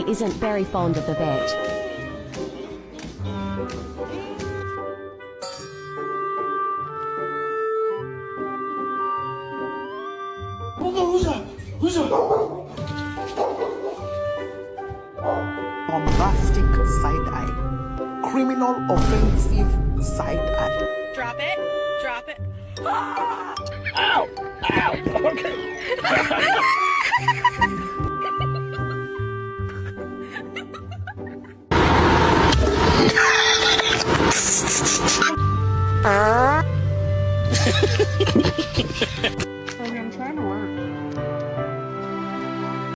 isn't very fond of the vet. Bombastic side eye. Criminal offensive side eye. Drop it. Drop it. Ow! Ow! Okay.